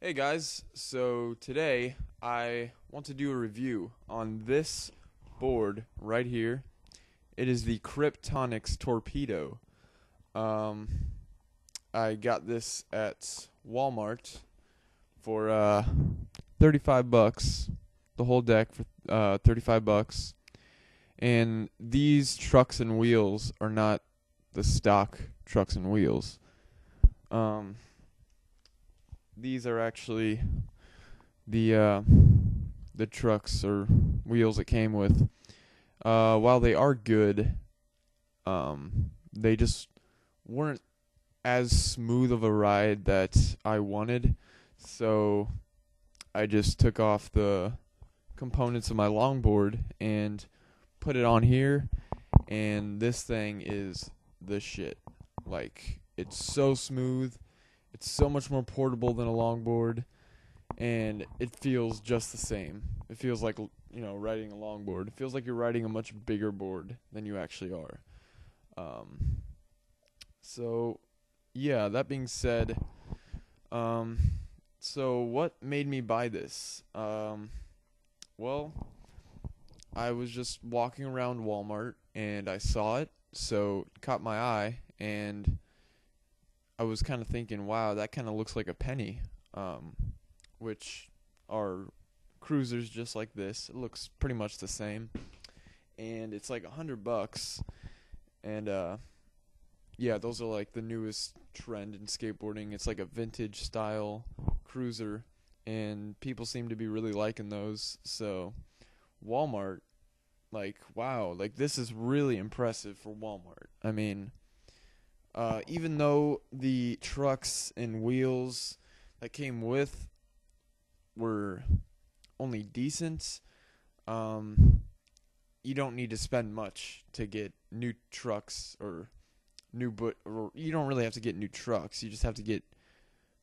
Hey guys, so today I want to do a review on this board right here. It is the Kryptonic's Torpedo. Um, I got this at Walmart for 35 bucks. The whole deck for 35 bucks. And these trucks and wheels are not the stock trucks and wheels. These are actually the trucks or wheels it came with. While they are good, they just weren't as smooth of a ride that I wanted. So I just took off the components of my longboard and put it on here, and this thing is the shit. Like, it's so smooth. It's so much more portable than a longboard, and it feels just the same. It feels like, riding a longboard. It feels like you're riding a much bigger board than you actually are. So, yeah, that being said, so what made me buy this? Well, I was just walking around Walmart, and I saw it, so it caught my eye, and I was kind of thinking, wow, that kind of looks like a penny, which are cruisers just like this. It looks pretty much the same, and it's like $100, and yeah, those are like the newest trend in skateboarding. It's like a vintage style cruiser, and people seem to be really liking those. So Walmart, like, wow, like this is really impressive for Walmart. I mean, even though the trucks and wheels that came with were only decent, you don't need to spend much to get new trucks or you don't really have to get new trucks. You just have to get,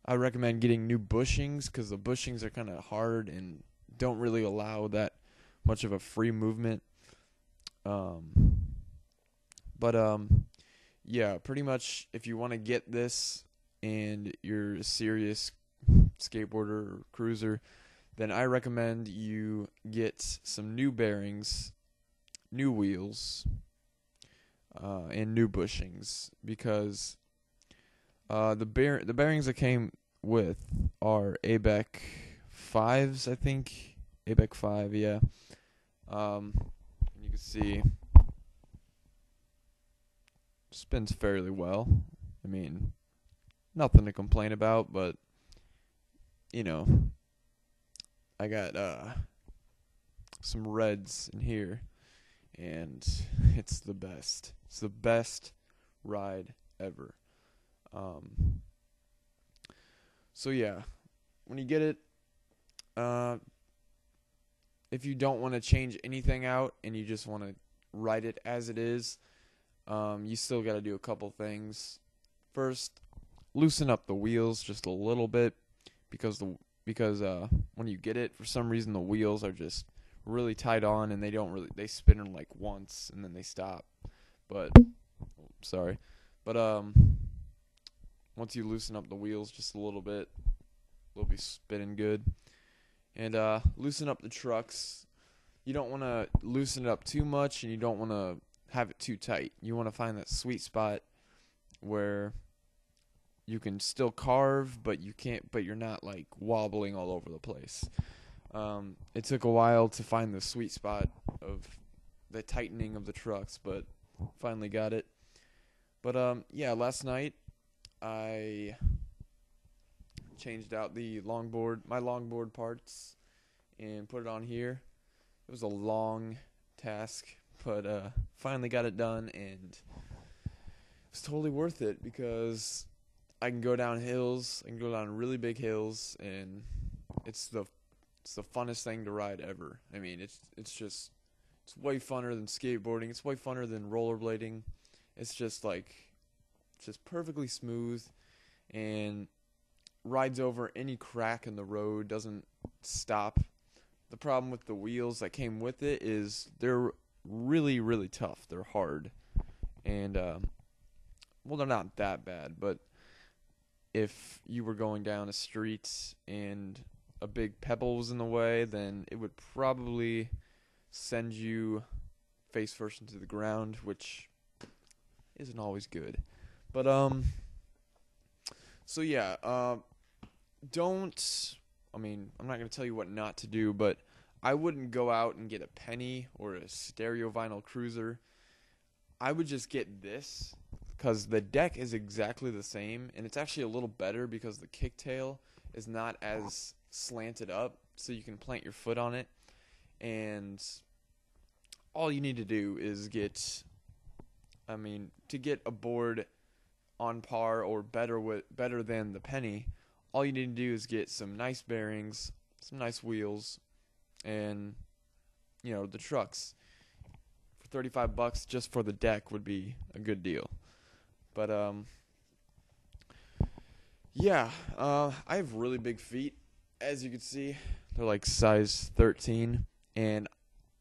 I recommend getting new bushings, because the bushings are kind of hard and don't really allow that much of a free movement. Yeah, pretty much if you want to get this and you're a serious skateboarder or cruiser, then I recommend you get some new bearings, new wheels, and new bushings, because the bearings that came with are ABEC 5s, I think. ABEC 5, yeah. And you can see spins fairly well. I mean, nothing to complain about, but I got some reds in here, and it's the best. It's the best ride ever. So yeah, when you get it, if you don't want to change anything out and you just want to ride it as it is, you still got to do a couple things. First, loosen up the wheels just a little bit, because when you get it, for some reason the wheels are just really tight on, and they spin them like once and then they stop. But once you loosen up the wheels just a little bit, they'll be spinning good. And loosen up the trucks. You don't want to loosen it up too much, and you don't want to have it too tight. You want to find that sweet spot where you can still carve, but you're not like wobbling all over the place. It took a while to find the sweet spot of the tightening of the trucks, but finally got it. But yeah, last night I changed out my longboard parts, and put it on here. It was a long task, but finally got it done, and it's totally worth it, because I can go down hills. I can go down really big hills, and it's the funnest thing to ride ever. I mean, it's way funner than skateboarding. It's way funner than rollerblading. It's just perfectly smooth, and rides over any crack in the road, doesn't stop. The problem with the wheels that came with it is they're really, really tough. They're hard, and well, they're not that bad, but if you were going down a street and a big pebble was in the way, then it would probably send you face first into the ground, which isn't always good. But so yeah, don't, I mean, I'm not going to tell you what not to do, but I wouldn't go out and get a penny or a stereo vinyl Cruizer. I would just get this, because the deck is exactly the same, and it's actually a little better because the kicktail is not as slanted up, so you can plant your foot on it. And all you need to do is get, to get a board on par or better than the penny, all you need to do is get some nice bearings, some nice wheels, and the trucks. For $35 just for the deck would be a good deal. But yeah, I have really big feet, as you can see. They're like size 13, and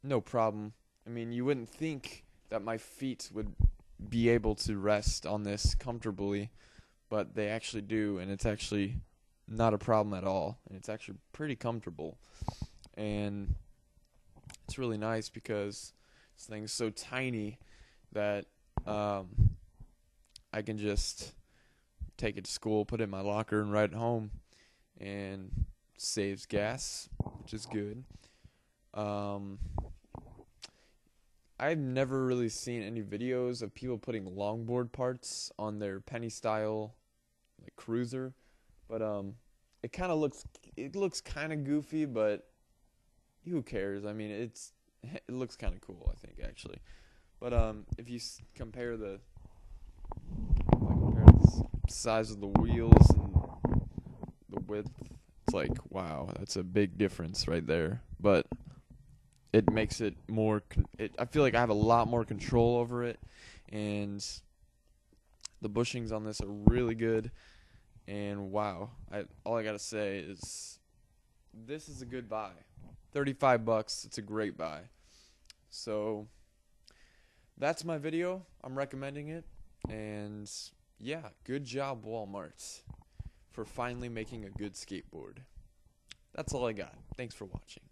no problem. I mean, you wouldn't think that my feet would be able to rest on this comfortably, but they actually do, and it's actually not a problem at all, and it's actually pretty comfortable. And it's really nice because this thing's so tiny that I can just take it to school, put it in my locker, and ride it home, and saves gas, which is good. I've never really seen any videos of people putting longboard parts on their penny style like Cruizer, but it kind of looks kind of goofy, but who cares? I mean, it looks kind of cool, I think, actually. But if you compare the size of the wheels and the width, it's like, wow, that's a big difference right there. But it makes it more, I feel like I have a lot more control over it, and the bushings on this are really good. And wow, all I gotta say is this is a good buy. $35, it's a great buy. So that's my video. I'm recommending it, and yeah, good job, Walmart, for finally making a good skateboard. That's all I got. Thanks for watching.